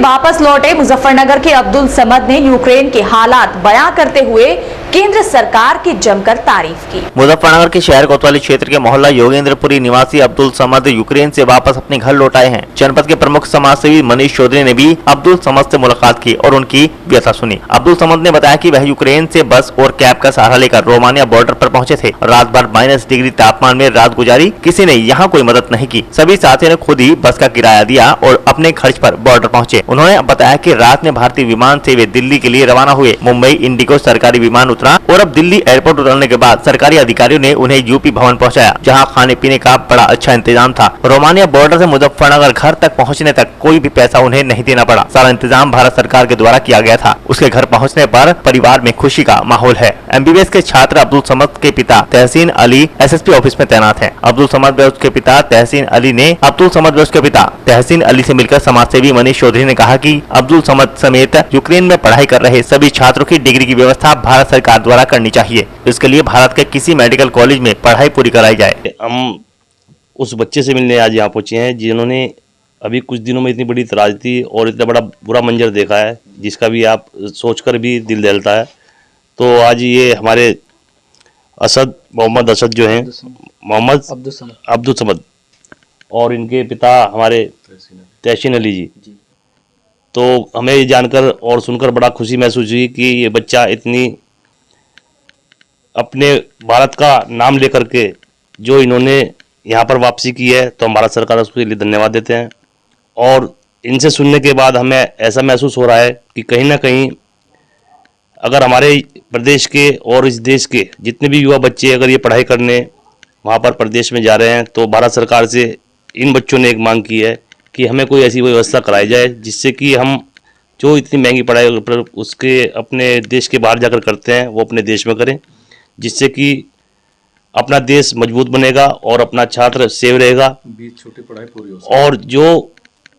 वापस लौटे मुजफ्फरनगर के अब्दुल समद ने यूक्रेन के हालात बयां करते हुए केंद्र सरकार की जमकर तारीफ की। मुजफ्फरनगर के शहर कोतवाली क्षेत्र के मोहल्ला योगेंद्रपुरी निवासी अब्दुल समद यूक्रेन से वापस अपने घर लौट आए हैं। जनपद के प्रमुख समाजसेवी मनीष चौधरी ने भी अब्दुल समद से मुलाकात की और उनकी व्यथा सुनी। अब्दुल समद ने बताया कि वह यूक्रेन से बस और कैब का सहारा लेकर रोमानिया बॉर्डर पर पहुंचे थे। रात भर -डिग्री तापमान में रात गुजारी, किसी ने यहाँ कोई मदद नहीं की। सभी साथियों ने खुद ही बस का किराया दिया और अपने खर्च पर बॉर्डर पहुंचे। उन्होंने बताया कि रात में भारतीय विमान से वे दिल्ली के लिए रवाना हुए। मुंबई इंडिगो सरकारी विमान उतरा और अब दिल्ली एयरपोर्ट उतरने के बाद सरकारी अधिकारियों ने उन्हें यूपी भवन पहुंचाया, जहां खाने पीने का बड़ा अच्छा इंतजाम था। रोमानिया बॉर्डर से मुजफ्फरनगर घर तक पहुंचने तक कोई भी पैसा उन्हें नहीं देना पड़ा। सारा इंतजाम भारत सरकार के द्वारा किया गया था। उसके घर पहुंचने पर परिवार में खुशी का माहौल है। एमबीबीएस के छात्र अब्दुल समद के पिता तहसीन अली एसएसपी ऑफिस में तैनात हैं। अब्दुल समद व उसके पिता तहसीन अली से मिलकर समाजसेवी मनीष चौधरी ने कहा कि अब्दुल समद समेत यूक्रेन में पढ़ाई कर रहे सभी छात्रों की डिग्री की व्यवस्था भारत सरकार द्वारा करनी चाहिए। इसके लिए भारत के किसी मेडिकल कॉलेज में पढ़ाई पूरी कराई जाए। हम उस बच्चे से मिलने आज यहाँ पहुंचे हैं जिन्होंने अभी कुछ दिनों में इतनी बड़ी त्रासदी और इतना बड़ा बुरा मंजर देखा है, जिसका भी आप सोचकर भी दिल दहलता है। तो आज ये हमारे मोहम्मद असद जो हैं, मोहम्मद अब्दुल समद और इनके पिता हमारे तहसीन अली जी। तो हमें ये जानकर और सुनकर बड़ा खुशी महसूस हुई कि ये बच्चा इतनी अपने भारत का नाम लेकर के जो इन्होंने यहाँ पर वापसी की है, तो हम भारत सरकार उसके लिए धन्यवाद देते हैं। और इनसे सुनने के बाद हमें ऐसा महसूस हो रहा है कि कहीं ना कहीं अगर हमारे प्रदेश के और इस देश के जितने भी युवा बच्चे अगर ये पढ़ाई करने वहाँ पर प्रदेश में जा रहे हैं, तो भारत सरकार से इन बच्चों ने एक मांग की है कि हमें कोई ऐसी व्यवस्था कराई जाए जिससे कि हम जो इतनी महंगी पढ़ाई उसके अपने देश के बाहर जाकर करते हैं वो अपने देश में करें, जिससे कि अपना देश मजबूत बनेगा और अपना छात्र सेव रहेगा। बीच छोटी पढ़ाई पूरी हो सकती है। और जो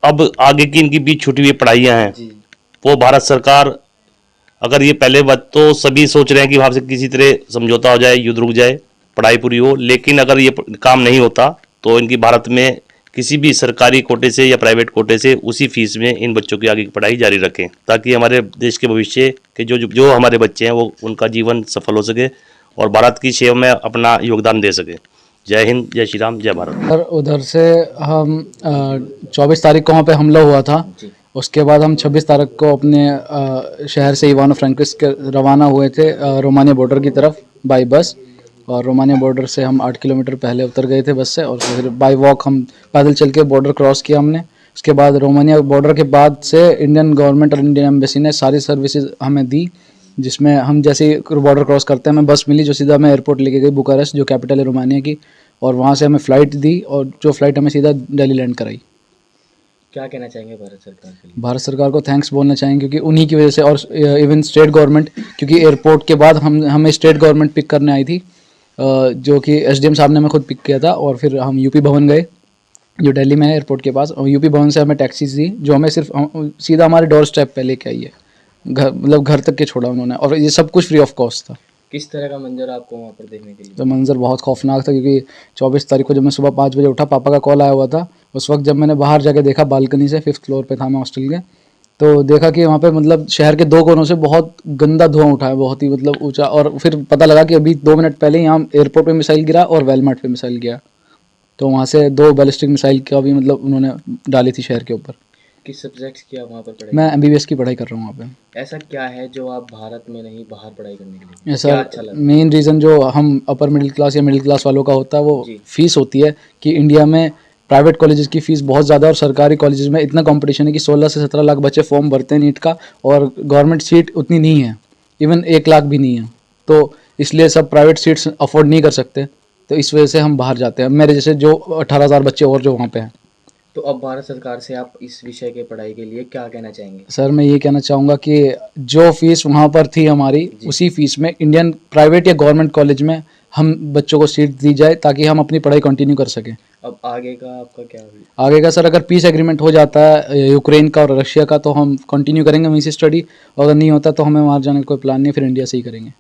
अब आगे की इनकी बीच छूटी हुई पढ़ाइयाँ हैं वो भारत सरकार, अगर ये पहले बात तो सभी सोच रहे हैं कि वहाँ से किसी तरह समझौता हो जाए, युद्ध रुक जाए, पढ़ाई पूरी हो, लेकिन अगर ये काम नहीं होता तो इनकी भारत में किसी भी सरकारी कोटे से या प्राइवेट कोटे से उसी फीस में इन बच्चों की आगे की पढ़ाई जारी रखें, ताकि हमारे देश के भविष्य के जो हमारे बच्चे हैं वो उनका जीवन सफल हो सके और भारत की सेवा में अपना योगदान दे सके। जय हिंद, जय श्री राम, जय भारत। उधर से हम 24 तारीख को वहाँ पे हमला हुआ था। उसके बाद हम 26 तारीख को अपने शहर से इवानो फ्रैंकिव्स्क रवाना हुए थे रोमानिया बॉर्डर की तरफ बाई बस। और रोमानिया बॉर्डर से हम 8 किलोमीटर पहले उतर गए थे बस से, और फिर बाई वॉक हम पैदल चल के बॉर्डर क्रॉस किया हमने। उसके बाद रोमानिया बॉर्डर के बाद से इंडियन गवर्नमेंट और इंडियन एम्बेसी ने सारी सर्विसेज हमें दी, जिसमें हम जैसे ही बॉर्डर क्रॉस करते हैं हमें बस मिली जो सीधा हमें एयरपोर्ट लेके गई बुखारेस्ट, जो कैपिटल है रोमानिया की, और वहाँ से हमें फ़्लाइट दी और जो फ़्लाइट हमें सीधा दिल्ली लैंड कराई। क्या कहना चाहेंगे भारत सरकार के लिए? भारत सरकार को थैंक्स बोलना चाहेंगे, क्योंकि उन्हीं की वजह से, और इवन स्टेट गवर्नमेंट, क्योंकि एयरपोर्ट के बाद हमें स्टेट गवर्नमेंट पिक करने आई थी, जो कि एसडीएम साहब ने हमें खुद पिक किया था। और फिर हम यूपी भवन गए जो दिल्ली में है एयरपोर्ट के पास, और यूपी भवन से हमें टैक्सीज दी जो हमें सिर्फ सीधा हमारे डोर स्टेप पे लेके आई है, मतलब घर तक के छोड़ा उन्होंने, और ये सब कुछ फ्री ऑफ कॉस्ट था। किस तरह का मंजर आपको वहाँ पर देखने के लिए? तो मंजर बहुत खौफनाक था, क्योंकि 24 तारीख को जब मैं सुबह 5 बजे उठा, पापा का कॉल आया हुआ था। उस वक्त जब मैंने बाहर जाके देखा बालकनी से, 5th फ्लोर पे था मैं हॉस्टल के, तो देखा कि वहाँ पे मतलब शहर के 2 कोनों से बहुत गंदा धुआं उठा है, बहुत ही मतलब ऊंचा। और फिर पता लगा कि अभी 2 मिनट पहले यहाँ एयरपोर्ट पे मिसाइल गिरा और वेलमार्ट पे मिसाइल गिरा, तो वहाँ से 2 बैलिस्टिक मिसाइल का भी मतलब उन्होंने डाली थी शहर के ऊपर। किस सब्जेक्ट्स की आप वहाँ पर पढ़ाई? मैं एमबीबीएस की पढ़ाई कर रहा हूँ वहाँ पे। ऐसा क्या है जो आप भारत में नहीं बाहर पढ़ाई करने के लिए? ऐसा अच्छा मेन रीज़न जो हम अपर मिडिल क्लास या मिडिल क्लास वालों का होता है वो फीस होती है, कि इंडिया में प्राइवेट कॉलेजेस की फ़ीस बहुत ज़्यादा और सरकारी कॉलेजेस में इतना कंपटीशन है कि 16 से 17 लाख बच्चे फॉर्म भरते हैं नीट का, और गवर्नमेंट सीट उतनी नहीं है, इवन 1 लाख भी नहीं है। तो इसलिए सब प्राइवेट सीट्स अफोर्ड नहीं कर सकते, तो इस वजह से हम बाहर जाते हैं। मेरे जैसे जो 18,000 बच्चे और जो वहाँ पे हैं। तो अब भारत सरकार से आप इस विषय के पढ़ाई के लिए क्या कहना चाहेंगे? सर मैं ये कहना चाहूँगा कि जो फीस वहाँ पर थी हमारी, उसी फीस में इंडियन प्राइवेट या गवर्नमेंट कॉलेज में हम बच्चों को सीट दी जाए, ताकि हम अपनी पढ़ाई कंटिन्यू कर सकें। अब आगे का आपका क्या है? आगे का सर, अगर पीस एग्रीमेंट हो जाता है यूक्रेन का और रशिया का, तो हम कंटिन्यू करेंगे वहीं से स्टडी, और अगर नहीं होता तो हमें वहाँ जाने का कोई प्लान नहीं, फिर इंडिया से ही करेंगे।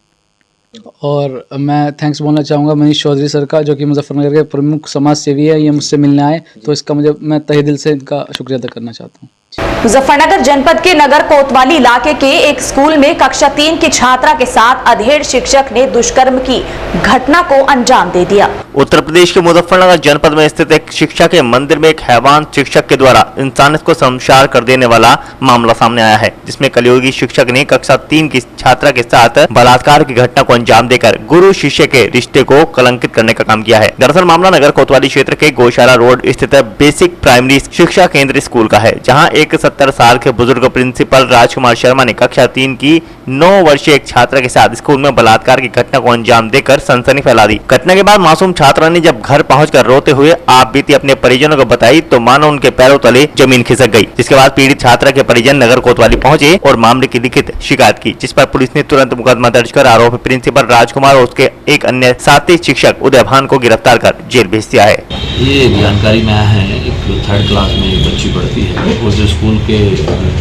और मैं थैंक्स बोलना चाहूँगा मनीष चौधरी सर का, जो कि मुजफ्फरनगर के प्रमुख समाज सेवी है। ये मुझसे मिलने आए, तो इसका मैं तहे दिल से इनका शुक्रिया अदा करना चाहता हूँ। मुजफ्फरनगर जनपद के नगर कोतवाली इलाके के एक स्कूल में कक्षा 3 की छात्रा के साथ अधेड़ शिक्षक ने दुष्कर्म की घटना को अंजाम दे दिया। उत्तर प्रदेश के मुजफ्फरनगर जनपद में स्थित एक शिक्षा के मंदिर में एक हैवान शिक्षक के द्वारा इंसानियत को शर्मसार कर देने वाला मामला सामने आया है, जिसमें कलयुगी शिक्षक ने कक्षा 3 की छात्रा के साथ बलात्कार की घटना को अंजाम देकर गुरु शिष्य के रिश्ते को कलंकित करने का काम किया है। दरअसल मामला नगर कोतवाली क्षेत्र के गौशाला रोड स्थित बेसिक प्राइमरी शिक्षा केंद्र स्कूल का है, जहाँ एक 70 साल के बुजुर्ग प्रिंसिपल राजकुमार शर्मा ने कक्षा 3 की 9 वर्षीय एक छात्रा के साथ स्कूल में बलात्कार की घटना को अंजाम देकर सनसनी फैला दी। घटना के बाद मासूम छात्रा ने जब घर पहुंचकर रोते हुए आप बीती अपने परिजनों को बताई तो मानो उनके पैरों तले जमीन खिसक गई। जिसके बाद पीड़ित छात्रा के परिजन नगर कोतवाली पहुंचे और मामले की लिखित शिकायत की, जिस पर पुलिस ने तुरंत मुकदमा दर्ज कर आरोपी प्रिंसिपल राजकुमार और उसके एक अन्य साथी शिक्षक उदय भान को गिरफ्तार कर जेल भेज दिया है। ये जानकारी में आया है, एक 3rd क्लास में एक बच्ची पढ़ती है और जो स्कूल के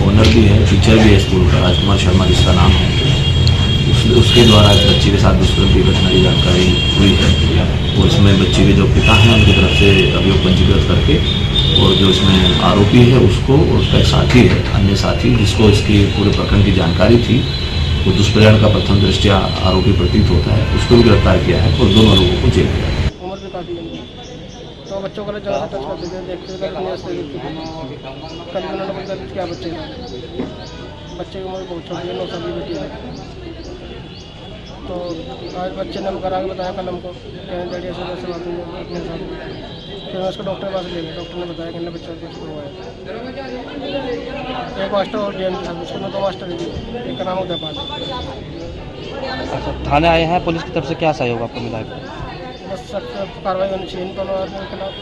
ओनर भी है, टीचर भी है स्कूल का, राजकुमार शर्मा जिसका नाम है, उसके द्वारा इस बच्ची के साथ दुष्कर्म की घटना की जानकारी हुई है और इसमें बच्ची के जो पिता हैं उनकी तरफ से अभियोग पंजीकृत करके और जो इसमें आरोपी है उसको और उसका एक साथी है, अन्य साथी जिसको इसकी पूरे प्रकरण की जानकारी थी, वो दुष्प्रचार का प्रथम दृष्टया आरोपी प्रतीत होता है, उसको भी गिरफ्तार किया है और दोनों लोगों को जेल किया है। उम्र भी काफ़ी लंबी है तो बच्चों को ज़्यादा टच करते थे, देखते थे कितनी हंसते थे। कल उन्होंने बोला क्या बच्चे की उम्र बहुत छोटी है, 9 साल की बेटी है। तो आज बच्चे ने घर आके बताया कल हमको कहीं डैडी ऐसे वैसे बात हुई अपने साथ। फिर मैं उसको डॉक्टर के पास ले गया, डॉक्टर ने बताया कि बच्चा कुछ हुआ है। एक मास्टर और डीएम के साथ, उसको 2 मास्टर थे, एक का नाम उदय पाल। अच्छा, थाने आए हैं, पुलिस की तरफ से क्या सहयोग आपको मिला है? बस सख्त कार्रवाई होनी चाहिए इन दोनों आदमियों के खिलाफ।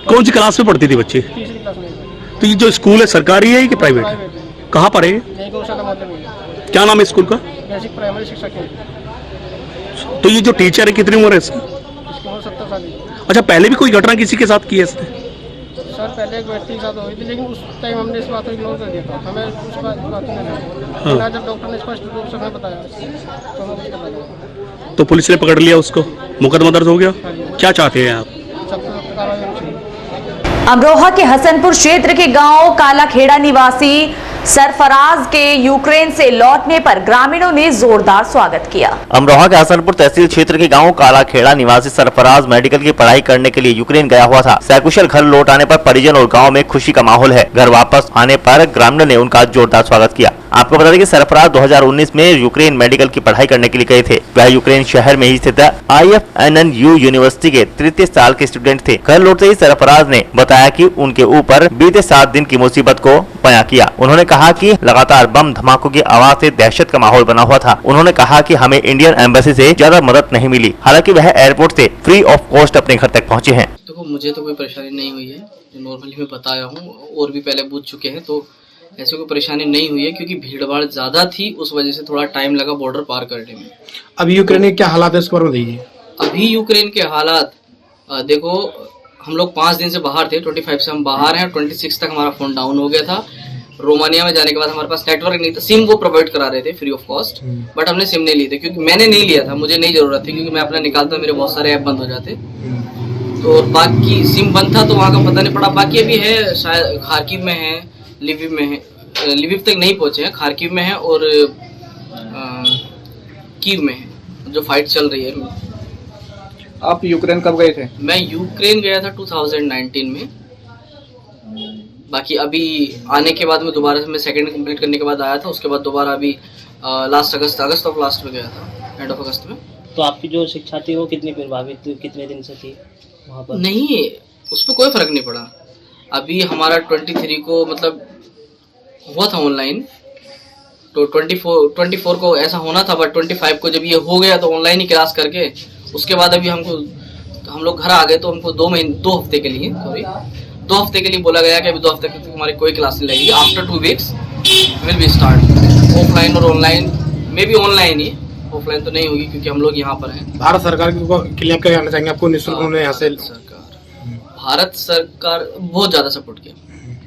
कौन सी क्लास में पढ़ती थी बच्ची? 3री क्लास में। तो ये जो स्कूल है सरकारी है कि प्राइवेट? प्राइवेट है। कहाँ पर है? यही गौशाला मोहल्ले में। क्या नाम है स्कूल का? बेसिक प्राइमरी शिक्षा केंद्र। तो ये जो टीचर है कितनी उम्र है इसकी? इसकी उम्र 70 साल की। अच्छा, पहले भी कोई घटना किसी के साथ की है इसने? सर पहले एक व्यक्ति के साथ हुई थी, लेकिन उस टाइम हमने इस बात को इग्नोर कर दिया था, हमें उस बात नहीं लगा। हाँ। जब डॉक्टर ने स्पष्ट रूप से हमें बताया तो हमें उसके बताया, तो पुलिस ने पकड़ लिया उसको, मुकदमा दर्ज हो गया। क्या चाहते हैं आप? सबसे सख्त कार्रवाई होनी चाहिए। अमरोहा के हसनपुर क्षेत्र के गांव कालाखेड़ा निवासी सरफराज के यूक्रेन से लौटने पर ग्रामीणों ने जोरदार स्वागत किया। अमरोहा के हसनपुर तहसील क्षेत्र के गांव कालाखेड़ा निवासी सरफराज मेडिकल की पढ़ाई करने के लिए यूक्रेन गया हुआ था। सकुशल घर लौट आने पर परिजन और गांव में खुशी का माहौल है। घर वापस आने पर ग्रामीणों ने उनका जोरदार स्वागत किया। आपको बता दें कि सरफराज 2019 में यूक्रेन मेडिकल की पढ़ाई करने के लिए गए थे। वह यूक्रेन शहर में ही स्थित IFNNU यूनिवर्सिटी के 3य साल के स्टूडेंट थे। घर लौटते ही सरफराज ने बताया कि उनके ऊपर बीते 7 दिन की मुसीबत को बयां किया। उन्होंने कहा कि लगातार बम धमाकों की आवाज से दहशत का माहौल बना हुआ था। उन्होंने कहा कि हमें इंडियन एम्बेसी से ज्यादा मदद नहीं मिली, हालांकि वह एयरपोर्ट से फ्री ऑफ कॉस्ट अपने घर तक पहुंचे हैं। देखो मुझे तो कोई परेशानी नहीं हुई है, नॉर्मली मैं बताया हूँ, और भी पहले पूछ चुके हैं तो ऐसे कोई परेशानी नहीं हुई है, क्योंकि भीड़ भाड़ ज्यादा थी, उस वजह से थोड़ा टाइम लगा बॉर्डर पार करने में। अभी यूक्रेन के क्या हालात है इस पर बताइए। अभी यूक्रेन के हालात देखो, हम लोग 5 दिन से बाहर थे, 25 से हम बाहर हैं, 26 तक हमारा फोन डाउन हो गया था। रोमानिया में जाने के बाद हमारे पास नेटवर्क नहीं था, सिम वो प्रोवाइड करा रहे थे फ्री ऑफ कॉस्ट, बट हमने सिम नहीं ली थी, क्योंकि मैंने नहीं लिया था, मुझे नहीं जरूरत थी, क्योंकि मैं अपना निकालता मेरे बहुत सारे ऐप बंद हो जाते। तो बाकी सिम बंद था तो वहाँ का पता नहीं पड़ा। बाकी अभी है, शायद खार्किव में है, लिविव में है, लिविव तक नहीं पहुंचे हैं, खार्किव में है और कीव में है, जो फाइट चल रही है। आप यूक्रेन कब गए थे? मैं यूक्रेन गया था 2019 में। बाकी अभी आने के बाद में दोबारा से मैं सेकंड कंप्लीट करने के बाद आया था, उसके बाद दोबारा अभी लास्ट अगस्त ऑफ लास्ट में गया था, एंड ऑफ अगस्त में। तो आपकी जो शिक्षा थी वो कितनी प्रभावित, कितने दिन से थी वहाँ पर? नहीं, उस पर कोई फर्क नहीं पड़ा। अभी हमारा 23 को मतलब हुआ था ऑनलाइन, तो 24 को ऐसा होना था, बट 25 को जब ये हो गया तो ऑनलाइन ही क्लास करके उसके बाद अभी हम लोग घर आ गए, तो हमको 2 हफ्ते के लिए बोला गया कि अभी 2 हफ्ते तक हमारी कोई क्लास नहीं लगेगी। After 2 weeks will be start, offline और ऑनलाइन, मे बी ऑनलाइन ही, ऑफलाइन तो नहीं होगी क्योंकि हम लोग यहाँ पर हैं। भारत सरकार के लिए क्या कहना चाहेंगे? आपको निःशुल्क उन्होंने यहाँ से भारत सरकार बहुत ज्यादा सपोर्ट किया।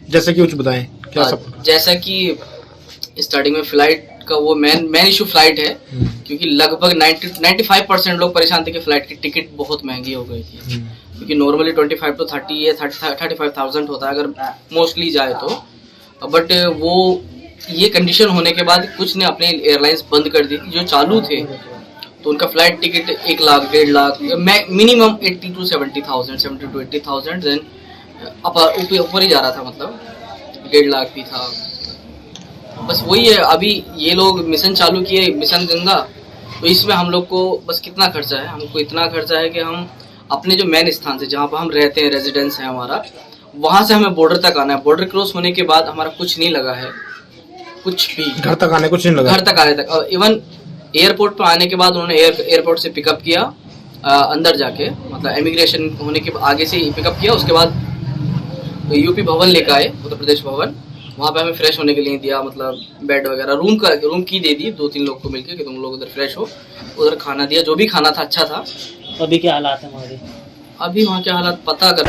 जैसे कि कुछ बताएं क्या सपोर्ट? जैसा कि स्टार्टिंग में फ्लाइट का वो मेन इशू फ्लाइट है, क्योंकि लगभग 95% लोग परेशान थे कि फ्लाइट की टिकट बहुत महंगी हो गई थी, क्योंकि नॉर्मली 25 to 30 या 35,000 होता है अगर मोस्टली जाए तो, बट वो ये कंडीशन होने के बाद कुछ ने अपने एयरलाइंस बंद कर दी थी। जो चालू थे तो उनका flight ticket 1 lakh 1.5 lakh minimum 80 to 70,000 70 to 80,000 then ऊपर ही जा रहा था, मतलब 1.5 लाख भी था। बस वही है, अभी ये लोग मिशन चालू किए, मिशन गंगा, तो इसमें हम लोग को बस कितना खर्चा है, हमको इतना खर्चा है कि हम अपने जो मेन स्थान से जहाँ पर हम रहते हैं, रेजिडेंस है हमारा, वहाँ से हमें बॉर्डर तक आना है। बॉर्डर क्रॉस होने के बाद हमारा कुछ नहीं लगा है, कुछ भी घर तक आने कुछ नहीं लगा, घर तक आने तक। और इवन एयरपोर्ट पर आने के बाद उन्होंने एयरपोर्ट से पिकअप किया, अंदर जाके मतलब इमिग्रेशन होने के आगे से ही पिकअप किया। उसके बाद यूपी भवन लेकर आए, उत्तर प्रदेश भवन, वहाँ पे हमें फ्रेश होने के लिए दिया, मतलब बेड वगैरह रूम की दे दी 2-3 लोग को मिलके कि तुम लोग उधर फ्रेश हो। उधर खाना दिया, जो भी खाना था अच्छा था। अभी क्या हालात है वहाँ? अभी वहाँ के हालात पता कर।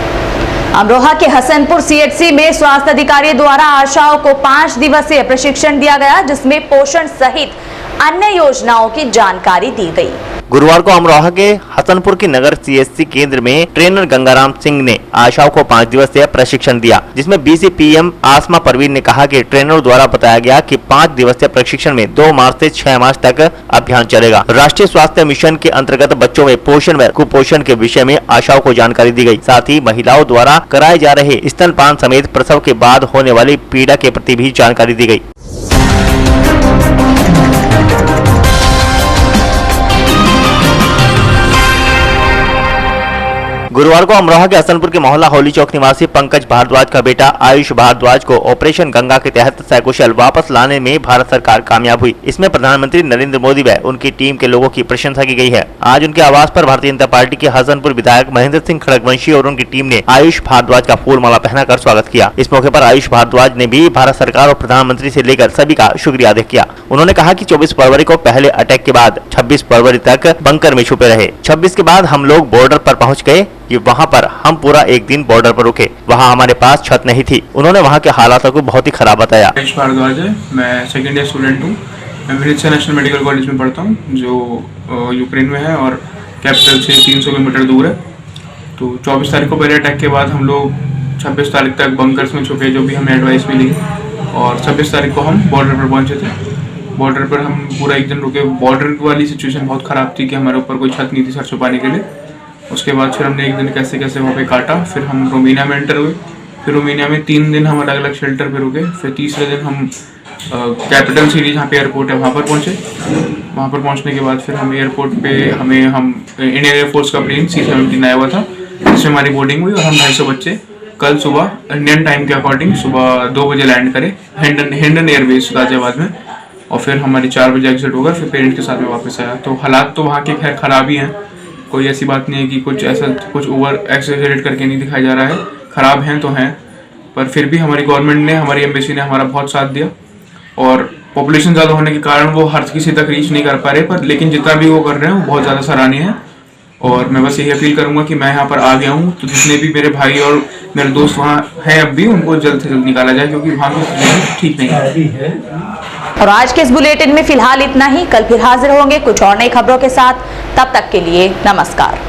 अमरोहा के हसनपुर सीएचसी में स्वास्थ्य अधिकारी द्वारा आशाओं को 5 दिवसीय प्रशिक्षण दिया गया, जिसमें पोषण सहित अन्य योजनाओं की जानकारी दी गई। गुरुवार को अमरोहा के हसनपुर की नगर सीएचसी केंद्र में ट्रेनर गंगाराम सिंह ने आशाओं को 5 दिवसीय प्रशिक्षण दिया, जिसमें BCPM आसमा परवीन ने कहा कि ट्रेनर द्वारा बताया गया कि 5 दिवसीय प्रशिक्षण में 2 मार्च से 6 मार्च तक अभियान चलेगा। राष्ट्रीय स्वास्थ्य मिशन के अंतर्गत बच्चों में पोषण व कुपोषण के विषय में आशाओं को जानकारी दी गई। साथ ही महिलाओं द्वारा कराए जा रहे स्तनपान समेत प्रसव के बाद होने वाली पीड़ा के प्रति भी जानकारी दी गई। गुरुवार को अमरोहा के हसनपुर के मोहल्ला होली चौक निवासी पंकज भारद्वाज का बेटा आयुष भारद्वाज को ऑपरेशन गंगा के तहत सकुशल वापस लाने में भारत सरकार कामयाब हुई। इसमें प्रधानमंत्री नरेंद्र मोदी व उनकी टीम के लोगों की प्रशंसा की गई है। आज उनके आवास पर भारतीय जनता पार्टी के हसनपुर विधायक महेंद्र सिंह खड़गवंशी और उनकी टीम ने आयुष भारद्वाज का फूल माला पहनाकर स्वागत किया। इस मौके पर आयुष भारद्वाज ने भी भारत सरकार और प्रधानमंत्री से लेकर सभी का शुक्रिया अदा किया। उन्होंने कहा कि 24 फरवरी को पहले अटैक के बाद 26 फरवरी तक बंकर में छुपे रहे। 26 के बाद हम लोग बॉर्डर पर पहुँच गए कि वहाँ पर हम पूरा एक दिन बॉर्डर पर रुके, वहाँ हमारे पास छत नहीं थी। उन्होंने वहाँ के हालातों को बहुत ही खराब बताया। आयुष भारद्वाज है, मैं सेकेंड ईयर स्टूडेंट हूँ। मैं विनित्सा नेशनल मेडिकल कॉलेज में पढ़ता हूँ, जो यूक्रेन में है और कैपिटल से 300 किलोमीटर दूर है। तो 24 तारीख को पहले अटैक के बाद हम लोग 26 तारीख तक बंकर्स में छुपे, जो भी हमें एडवाइस मिली, और 26 तारीख को हम बॉर्डर पर पहुँचे थे। बॉर्डर पर हम पूरा एक दिन रुके। बॉर्डर वाली सिचुएशन बहुत ख़राब थी कि हमारे ऊपर कोई छत नहीं थी सर छुपाने के लिए। उसके बाद फिर हमने एक दिन कैसे कैसे वहाँ पे काटा। फिर हम रोमानिया में एंटर हुए। फिर रोमानिया में 3 दिन हम अलग अलग शेल्टर पे रुके। फिर तीसरे दिन हम कैपिटल सिटी जहाँ पे एयरपोर्ट है वहाँ पर पहुँचे। वहाँ पर पहुँचने के बाद फिर हम एयरपोर्ट पे हम इंडियन एयरफोर्स का प्लेन C-17 आया हुआ था, जिसमें हमारी बोर्डिंग हुई और हम 250 बच्चे कल सुबह इंडियन टाइम के अकॉर्डिंग सुबह 2 बजे लैंड करे हिंडन एयरबेस गाजियाबाद में, और फिर हमारी 4 बजे एग्जिट होगा। फिर पेरेंट्स के साथ में वापस आया। तो हालात तो वहाँ के खैर ख़राब ही हैं, कोई ऐसी बात नहीं है कि कुछ ओवर एक्सेजरेट करके नहीं दिखाया जा रहा है। ख़राब हैं तो हैं, पर फिर भी हमारी गवर्नमेंट ने, हमारी एम्बेसी ने हमारा बहुत साथ दिया। और पॉपुलेशन ज़्यादा होने के कारण वो हर किसी तक रीच नहीं कर पा रहे, पर लेकिन जितना भी वो कर रहे हैं वो बहुत ज़्यादा सराहनीय है। और मैं बस यही अपील करूँगा कि मैं यहाँ पर आ गया हूँ, तो जितने भी मेरे भाई और मेरे दोस्त वहाँ हैं अब भी, उनको जल्द से जल्द निकाला जाए, क्योंकि वहाँ की ठीक नहीं है। और आज के इस बुलेटिन में फिलहाल इतना ही। कल फिर हाजिर होंगे कुछ और नई खबरों के साथ। तब तक के लिए नमस्कार।